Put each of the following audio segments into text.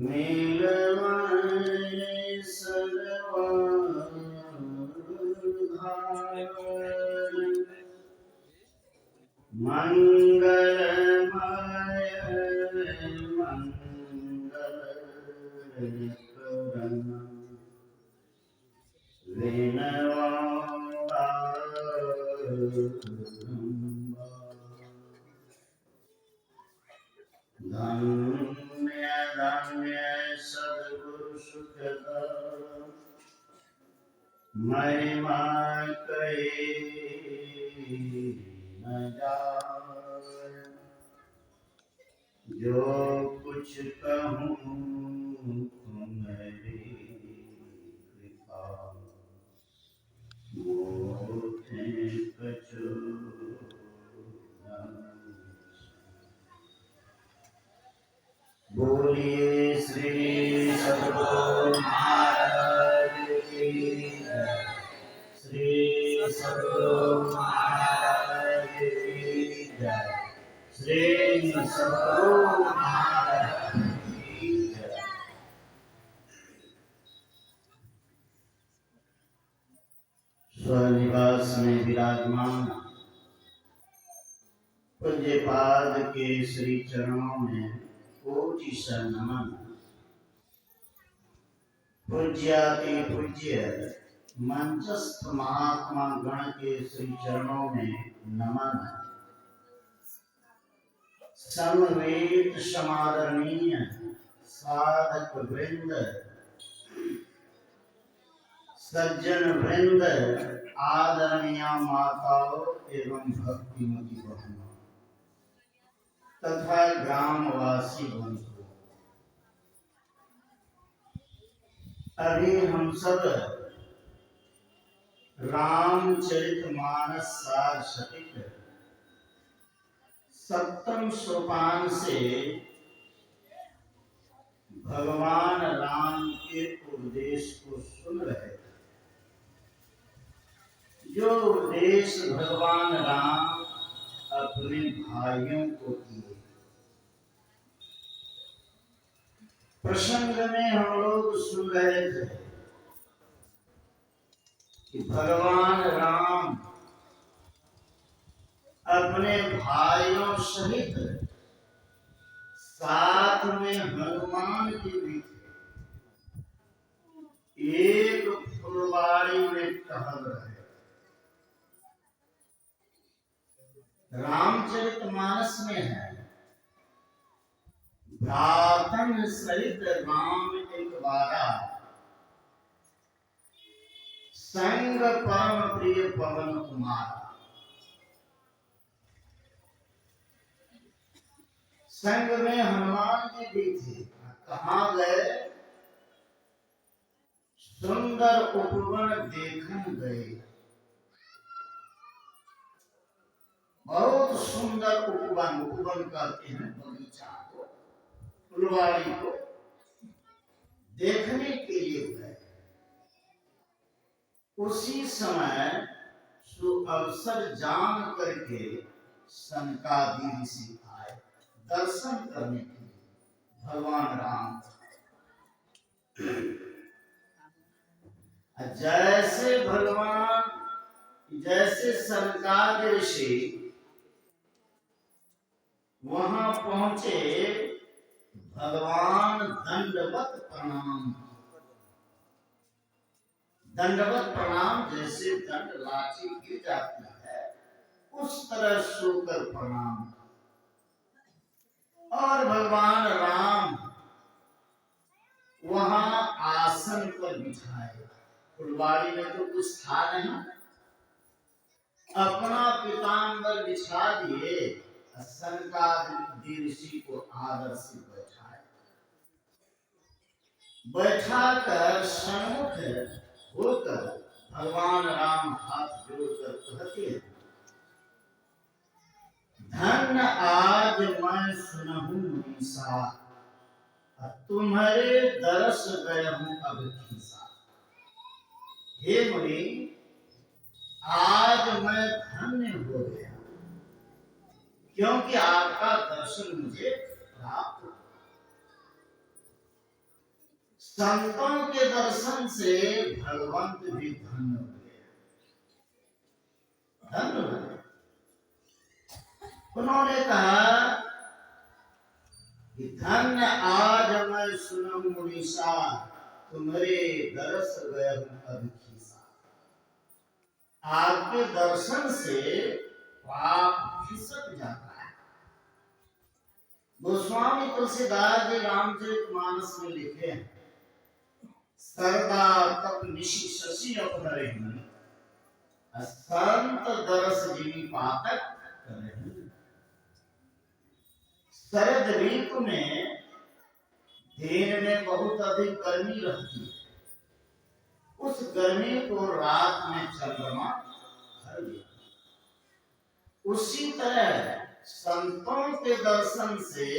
नीलमणि सर्वधारण मंगलमय मंगलकरण धन्य धन्य सद्गुरु सुखदा महिमा कही न जाय। जो कुछ कहूँ तुम्हारी कृपा मोटे कछु बोलिए श्री सद्गुरु महाराज की जय। श्री सद्गुरु महाराज की जय। श्री सद्गुरु महाराज की जय। स्वनिवास में विराजमान पूज्यपाद के श्री चरणों में कोटि नमन। पूज्याति पूज्य मंचस्थ महात्मा गण के श्री चरणों में नमन। समवेत समादरणीय साधक वृंद सज्जन वृंद आदरणीय माताओं एवं भक्तिमती बहनों तथा ग्रामवासी बंधुओं, अभी हम सब रामचरितमानस सार शतक सप्तम सोपान से भगवान राम के उपदेश को सुन रहे थे। जो उपदेश भगवान राम अपने भाइयों को किए। प्रसंग में हम लोग सुन रहे थे कि भगवान राम अपने भाइयों सहित साथ में हनुमान जी भी थे। एक फुलवाड़ी में टहल रहे। रामचरितमानस में है, भ्रातन सहित राम एक बारा संग परम प्रिय पवन कुमार। संग में हनुमान जी भी थे। कहाँ गए? सुंदर उपवन देखने गए। बहुत सुंदर उपवन, उपवन कहते हैं बगीचा को, फुलवाड़ी को देखने के लिए गए। उसी समय अवसर जान करके सनकादि ऋषि आए दर्शन करने के लिए भगवान राम। जैसे सनकादि ऋषि वहां पहुंचे, भगवान दंडवत प्रणाम जैसे दंड लाठी गिर जाती है उस तरह सोकर प्रणाम। और भगवान राम वहां आसन पर बिठाए। फुलवाड़ी में तो कुछ था नहीं, अपना पीताम्बर बिछा दिए। सनकादि ऋषि को आदर से बैठाकर सन्मुख होकर भगवान राम हाथ जोड़कर कहते हैं, धन्य आज मैं सुनहूं निशा, तुम्हारे दरस गए हूं अब खीसा। हे मुनि, आज मैं धन्य हो गया क्योंकि आपका दर्शन मुझे प्राप्त। संतों के दर्शन से भगवंत भी धन्य हो गए, धन्य हो गए। उन्होंने कहा कि धन्य आज मैं सुनम मुनीषा, तुम्हारे दर्श गए अभी खीसा। आपके दर्शन से पाप खिसक जाता है। गोस्वामी तुलसीदास जी रामचरितमानस में लिखे हैं, सरदा तप निशि शशि अपहरे संत दरस जीवी पातक करे। शरद ऋतु में दिन में बहुत अधिक गर्मी रहती है, उस गर्मी को रात में चंद्रमा भर दिया। उसी तरह संतों के दर्शन से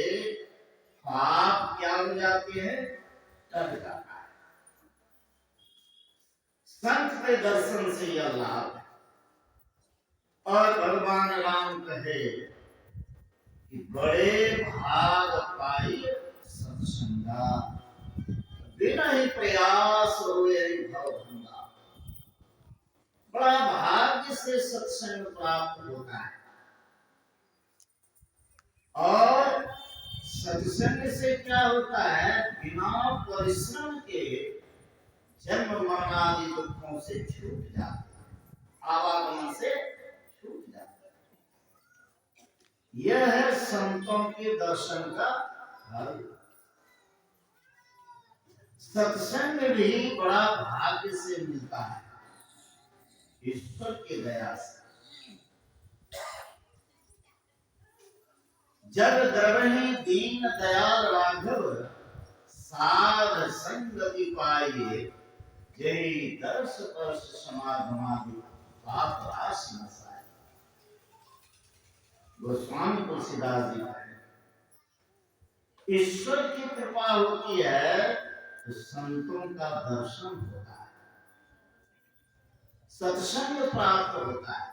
पाप क्या हो जाते हैं, टल जाता है। संत के दर्शन से यह लाभ है। और भगवान राम कहे कि बड़े भाग पाई सत्संगा, बिना ही प्रयास होए भवभंगा। बड़ा भाग्य से सत्संग प्राप्त होता है। और सत्संग से क्या होता है, बिना परिश्रम के जन्म मरण आदि दुखों से छूट जाते हैं, आवागमन से छूट जाते हैं। यह है संतों के दर्शन का फल। सत्संग भी बड़ा भाग्य से मिलता है, ईश्वर की दया से। जब द्रवही दीन दयाल राघव, साध संगति पाइए, जय दर्श पर्श समाधि पाप राशि नसाए। गोस्वामी तुलसीदास जी कहे, ईश्वर की कृपा होती है तो संतों का दर्शन होता है, सत्संग प्राप्त होता है,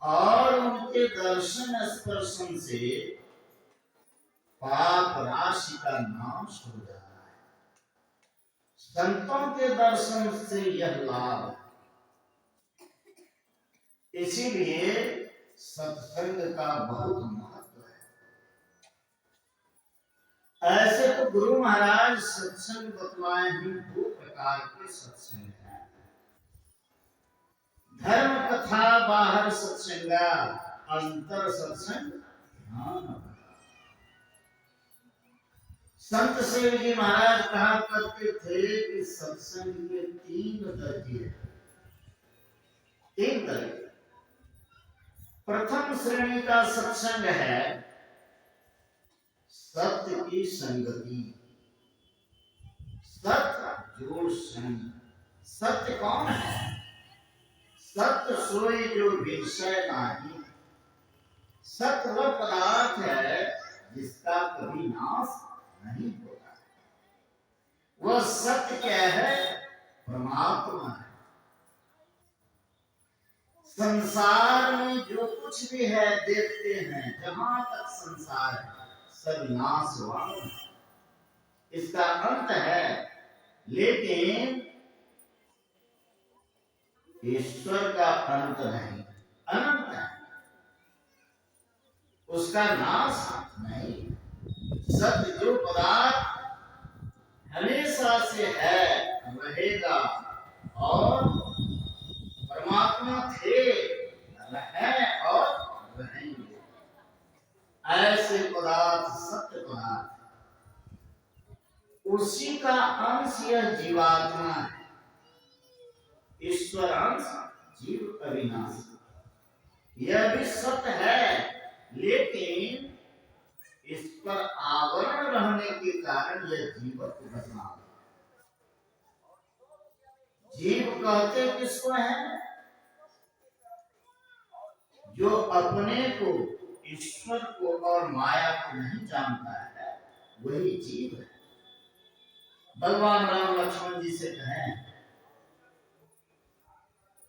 और उनके दर्शन स्पर्शन से पाप राशि का नाश हो जाता है। संतों के दर्शन से यह लाभ है। इसीलिए सत्संग का बहुत महत्व है। ऐसे तो गुरु महाराज सत्संग बतलाए ही, दो प्रकार के सत्संग हैं, धर्म कथा बाहर सत्संगा, अंतर सत्संग ध्यान। संत सेव जी महाराज कहा करते थे कि सत्संग के तीन दर्जे हैं, तीन दर्जे। प्रथम श्रेणी का सत्संग है सत्य की संगति, सत्य जोड़ संग। सत्य कौन है, सत्य सोई जो विषय नाही। सत्य वह पदार्थ है जिसका कभी नाश नहीं होता। वह सत्य क्या है, परमात्मा है। संसार में जो कुछ भी है देखते हैं, जहां तक संसार है सब नाशवान है, इसका अंत है। लेकिन ईश्वर का अंत नहीं, अनंत है, उसका नाश नहीं। सत्य जो पदार्थ हमेशा से है, रहेगा, और परमात्मा थे, है और रहेंगे, ऐसे पदार्थ सत्य पदार्थ। उसी का अंश यह जीवात्मा है। ईश्वर अंश जीव अविनाशी, यह भी सत्य है, लेकिन इस पर आवरण रहने के कारण यह जीवत बदना। जीव कहते किसको है, जो अपने को, ईश्वर को और माया को नहीं जानता है, वही जीव है। भगवान राम लक्ष्मण जी से कहें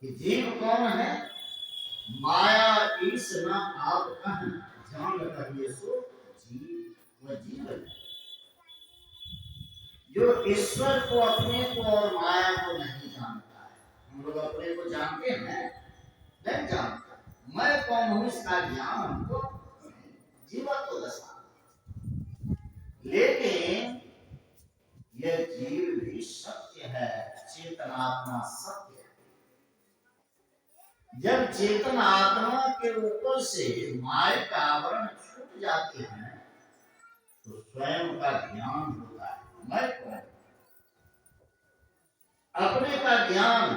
कि जीव कौन है, माया ईश न आप कहें, जान कहिए सो जीव, वह जीव है। जो ईश्वर को, अपने को और माया को नहीं जानता है। हम लोग अपने को जानते हैं, नहीं जानता। मैं कौन हूं इसका ज्ञान हमको जीवन को दशा। लेकिन यह जीव भी सत्य है, चेतनात्मा सत्य है। जब चेतन आत्मा के ऊपर से माया का आवरण छूट जाते हैं तो स्वयं का ज्ञान होता है। मैं कौन, अपने का ज्ञान,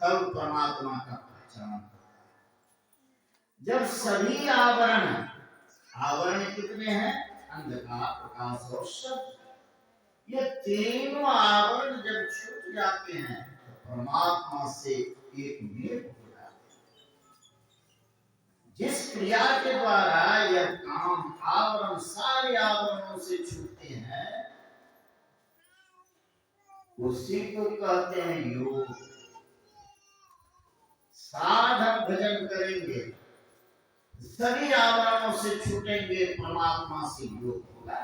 तब परमात्मा का पहचान। जब सभी आवरण, आवरण कितने हैं? अंधकार, प्रकाश और शब्द, ये तीनों आवरण जब छूट जाते हैं तो परमात्मा से एक मेल हो जाते हैं। जिस क्रिया के द्वारा यह काम, आवरण, सारे आवरणों से छूटते हैं, उसी को कहते हैं योग। साधन भजन करेंगे, सभी आवरणों से छूटेंगे, परमात्मा से योग होगा।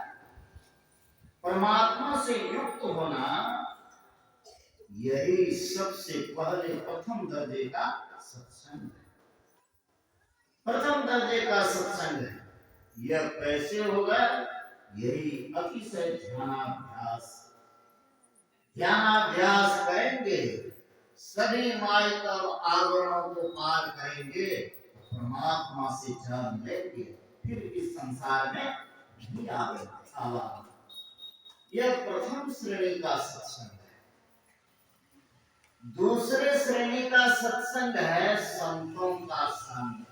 परमात्मा से युक्त होना यही सबसे पहले प्रथम दर्जे का सत्संग है। प्रथम दर्जे का सत्संग है। यह कैसे होगा? यही अतिशय ध्यानाभ्यास। ध्यानाभ्यास करेंगे, सभी माया और आवरणों को पार करेंगे, परमात्मा से जान लेंगे, फिर इस संसार में नहीं आवेगा। यह प्रथम श्रेणी का सत्संग है। दूसरे श्रेणी का सत्संग है संतों का संग।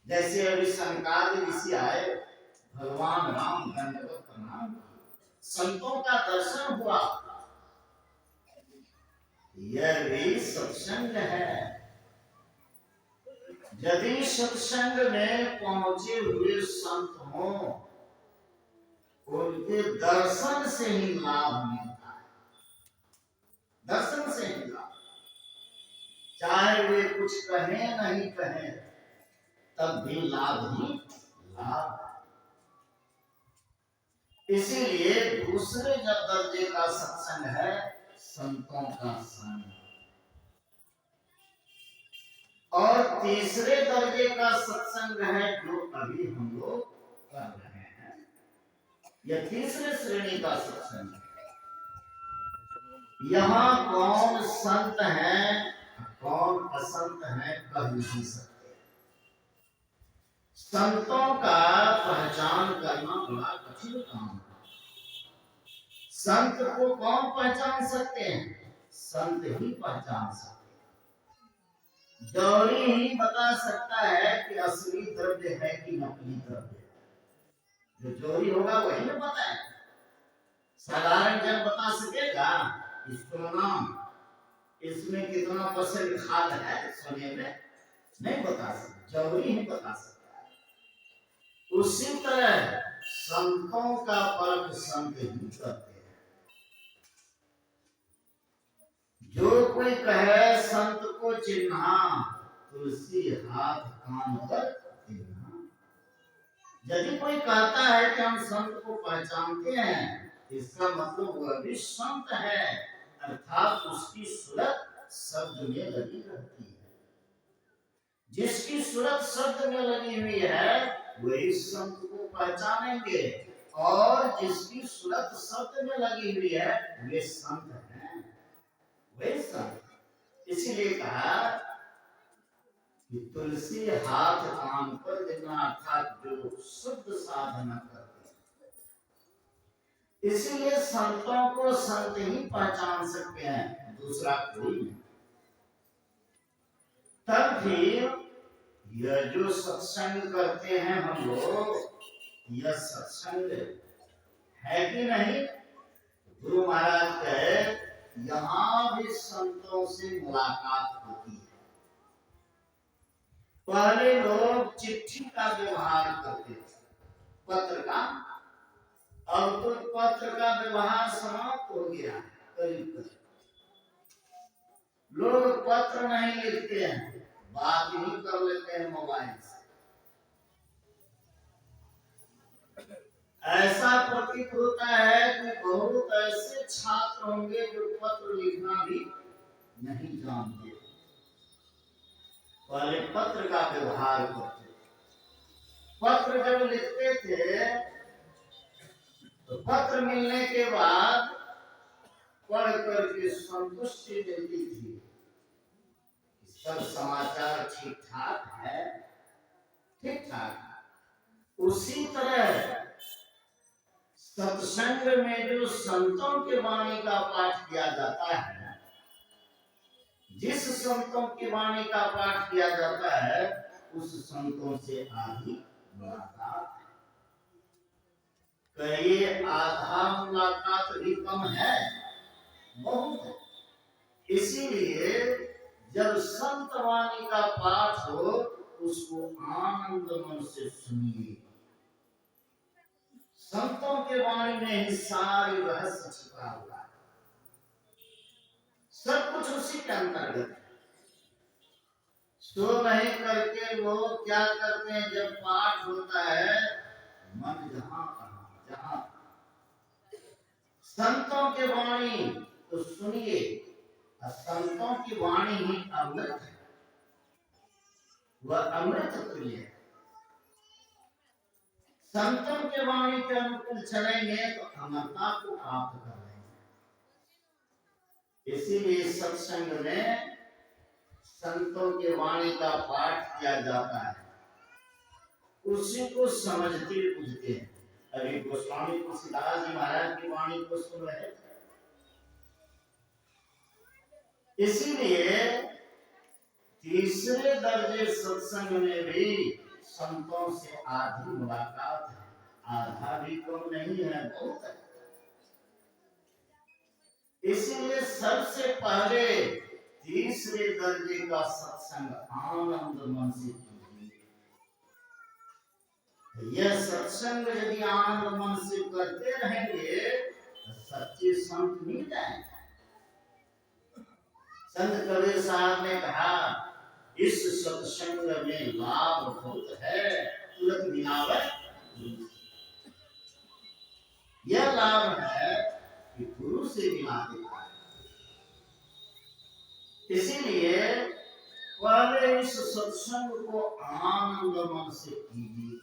जैसे अभी सनकादि ऋषि आए, भगवान राम दंडवत प्रणाम, संतों का दर्शन हुआ, यह भी सत्संग है। यदि सत्संग में पहुंचे हुए संत हो, उनके दर्शन से ही लाभ मिलता है। दर्शन से ही लाभ, चाहे वे कुछ कहें नहीं कहें, तब भी लाभ ही लाभ। इसीलिए दूसरे दर्जे का सत्संग है संतों का संग। और तीसरे दर्जे का सत्संग है जो अभी हम लोग कर रहे हैं। यह तीसरे श्रेणी का सत्संग है। यहाँ कौन संत है, कौन असंत है, कह नहीं सकते। संतों का पहचान करना बड़ा कठिन काम है। संत को कौन पहचान सकते हैं? संत ही पहचान सकते हैं। जौहरी ही बता सकता है कि असली द्रव्य है कि नकली द्रव्य है। जो जौहरी होगा वही ना बताए। साधारण जन बता सकेगा इसको नाम, इसमें कितना % खाद है सोने में? नहीं बता सकता, जौहरी ही बता सकता है। उसी तरह संतों का परख संत ही करते हैं। जो कोई कहे संत को चिन्हा, तुलसी हाथ कान पर चिन्हा। यदि कोई कहता है कि हम संत को पहचानते हैं, इसका मतलब वह भी संत है, अर्थात उसकी सूरत शब्द में लगी रहती है। जिसकी सूरत शब्द में लगी हुई है वही संत को पहचानेंगे, और जिसकी सूरत शब्द में लगी हुई है वे संत हैं, वे संत। इसीलिए कहा कि तुलसी हाथ कान पर देना, अर्थात जो शुद्ध साधना करते हैं। इसीलिए संतों को संत ही पहचान सकते हैं, दूसरा कोई नहीं। तब फिर यह जो सत्संग करते हैं हम लोग, यह सत्संग है कि नहीं? गुरु महाराज कहे यहाँ भी संतों से मुलाकात होती है। पहले लोग चिट्ठी का व्यवहार करते थे, पत्र का। अब तो पत्र का व्यवहार समाप्त हो गया करीब। लोग पत्र नहीं लिखते हैं, बात ही कर लेते हैं मोबाइल से। ऐसा प्रतीत होता है कि बहुत ऐसे छात्र होंगे जो पत्र लिखना भी नहीं जानते, पहले पत्र का व्यवहार करते। पत्र जब लिखते थे तो पत्र मिलने के बाद पढ़ करके संतुष्टि मिलती थी, सब समाचार ठीक ठाक है, ठीक ठाक। उसी तरह सत्संग में जो संतों के वाणी का पाठ किया जाता है, जिस संतों की वाणी का पाठ किया जाता है उस संतों से आधी मुलाकात है। ये आधा मुलाकात भी कम है, बहुत है। इसीलिए जब संत वाणी का पाठ हो उसको आनंद मन से सुनिए। संतों के वाणी में ही सारी रहस्य छिपा हुआ है, सब कुछ उसी के अंतर्गत है। सो नहीं करके लोग क्या करते हैं, जब पाठ होता है मन जहां संतों के वाणी तो सुनिए, संतों की वाणी ही अमृत है, वह अमृत प्रिय है। संतों के वाणी के अनुकूल चलेंगे तो अमरता को प्राप्त कर लेंगे। इसीलिए सत्संग में संतों के वाणी का पाठ किया जाता है, उसी को समझते बुझते हैं। अभी गोस्वामी तुलसीदास जी महाराज की वाणी को सुन रहे थे, इसीलिए तीसरे दर्जे सत्संग में भी संतों से आधी मुलाकात है, आधा भी कम नहीं है, बहुत है। इसीलिए सबसे पहले तीसरे दर्जे का सत्संग आनंद मन से कीजिए। यह सत्संग यदि आनंद मन से करते रहेंगे तो सच्चे संत मिल जाएंगे। संत कबीर साहब ने कहा, इस सत्संग में लाभ बहुत है, तुरंत मिलावट। यह लाभ है कि गुरु से मिला देता है। इसीलिए पहले इस सत्संग को आनंद मन से कीजिए,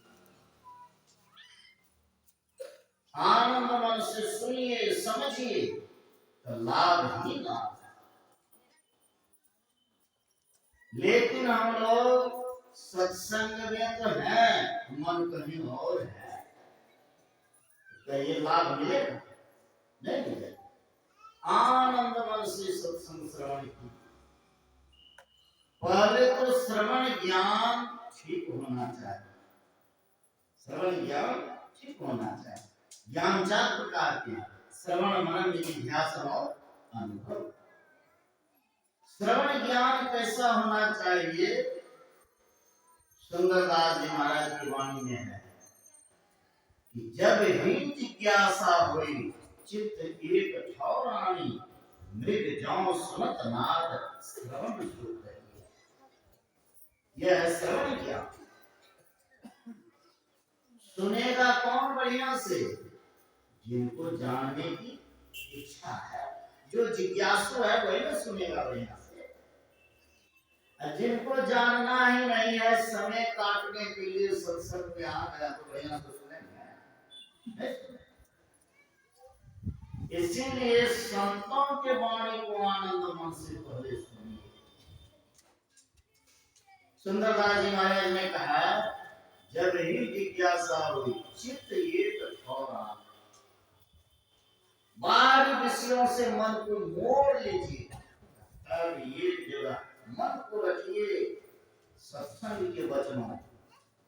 आनंद मन से सुनिए, समझिए, तो लाभ ही लाभ। लेकिन हम लोग सत्संग में तो है, मन कहीं और है, तो ये लाभ मिलेगा? नहीं मिलेगा। आनंद मन से सत्संग श्रवण की। पहले तो श्रवण ज्ञान ठीक होना चाहिए, श्रवण ज्ञान ठीक होना चाहिए। ज्ञान 4 प्रकार के, श्रवण मनन निधिध्यासन और अनुभव। श्रवण ज्ञान कैसा होना चाहिए? सुंदरदास जी महाराज की वाणी में है कि जब ही जिज्ञासा हुई चित्त एक ठौरानी, मृग जौ सुनत नाद श्रवण सुख है। यह है श्रवण ज्ञान। सुनेगा कौन बढ़िया से? जिनको जानने की इच्छा है, जो जिज्ञासु है वही ना सुनेगा बढ़िया से। जिनको जानना ही नहीं है, समय काटने के लिए सत्संग में आ गया तो बढ़िया तो सुनेंगे। इसीलिए संतों के वाणी को आनंद मन से पहले सुनिए। सुंदरदास जी महाराज ने कहा, जब ही जिज्ञासा हुई चित्त एक ठौरानी, बाहरी विषयों से मन को मोड़ लीजिए, अब ये जगह मन को रखिए सत्संग के वचनों,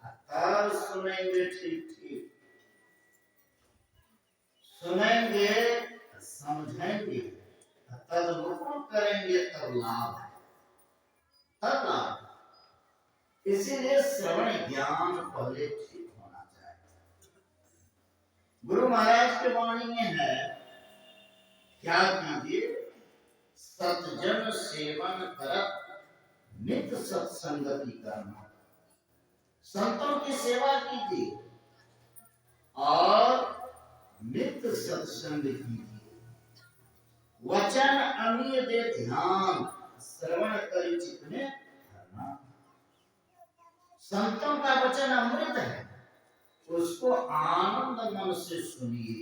तब सुनेंगे, ठीक ठीक सुनेंगे, समझेंगे, तदनुकूल करेंगे, तब लाभ है, तब लाभ। इसीलिए श्रवण ज्ञान पहले ठीक होना चाहिए। गुरु महाराज के वाणी में है, क्या कीजिए? सतजन सेवन करत नित्य सत्संगति करना। संतों की सेवा कीजिए और नित्य सत्संग कीजिए, वचन अमीय दे ध्यान, श्रवण करी चित्त में धरना। संतों का वचन अमृत है, उसको आनंद मन से सुनिए,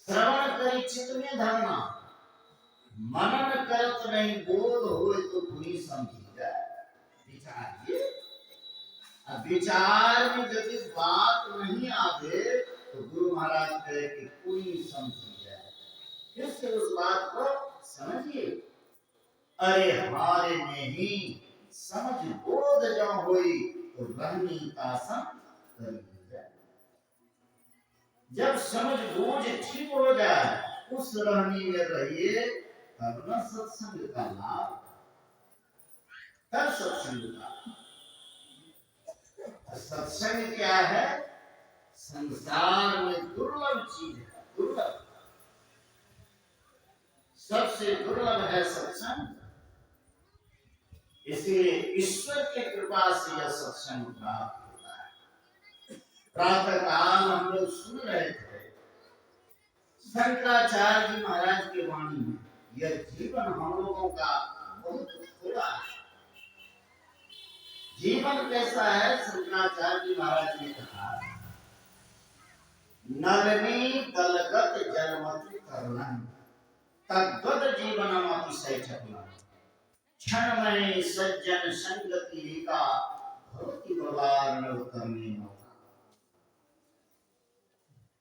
श्रवण करी चित्त में धरना। मनन करत नहीं बोध होए तो कोई समझिएगा, विचारिए। अब विचार में यदि बात नहीं आवे तो गुरु महाराज कहे कि कोई समझ जाए, फिर से उस बात को समझिए। अरे हमारे में ही समझ बोध जो होई तो रहनी तासन कर जाए। जब समझ बोझ ठीक हो जाए, उस रहनी में रहिए, तब न सत्संग का लाभ, तब सत्संग का। सत्संग क्या है? संसार में दुर्लभ चीज है, दुर्लभ, सबसे दुर्लभ है सत्संग। इसलिए ईश्वर की कृपा से यह सत्संग प्राप्त होता है। प्रातः काल हम लोग सुन रहे थे शंकराचार्य जी महाराज की वाणी में, यह जीवन हम लोगों का बहुत थोड़ा है। जीवन कैसा है? शंकराचार्य जी महाराज ने कहा, नरनी दलगत जलमति करुणन तद्वत जीवनमति सैठपन क्षण में सज्जन संगति विका भवति भवार नव करने मौका।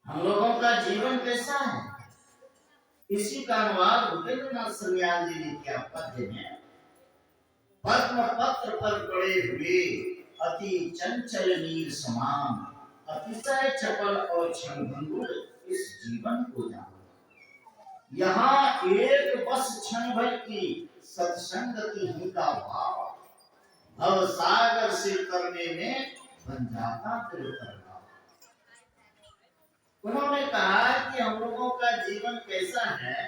हम लोगों का जीवन कैसा है? इसी का अनुवाद भूपेंद्रनाथ सन्याल जी ने किया पद्य में। पद्म पत्र पर पड़े हुए अति चंचल नीर समान, अतिशय चपल और क्षणभंगुर इस जीवन को जानो। यहाँ एक बस क्षण भर की सत्संगति ही का भाव भव सागर से करने में बन जाता करना। उन्होंने कहा कि हम लोगों का जीवन कैसा है?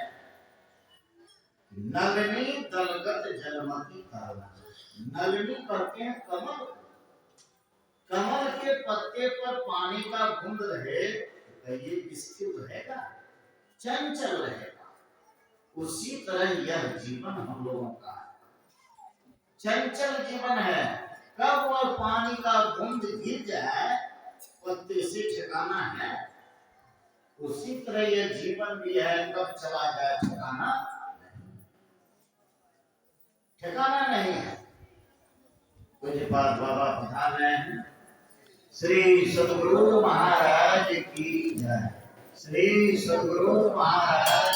नलिनी दलगत जलमति करना। नलिनी करते हैं कमल, कमल के पत्ते पर पानी का बूंद रहे तो ये स्थिर रहेगा, चंचल रहेगा। उसी तरह यह जीवन हम लोगों का है, चंचल जीवन है। कब वह पानी का बूंद गिर जाए, पत्ते से ठिकाना है। उसी तरह यह जीवन भी है, कब चला जाए ठिकाना ठिकाना नहीं है। कुछ बात बाबा बता रहे हैं। श्री सद्गुरु महाराज की जय, श्री सद्गुरु महाराज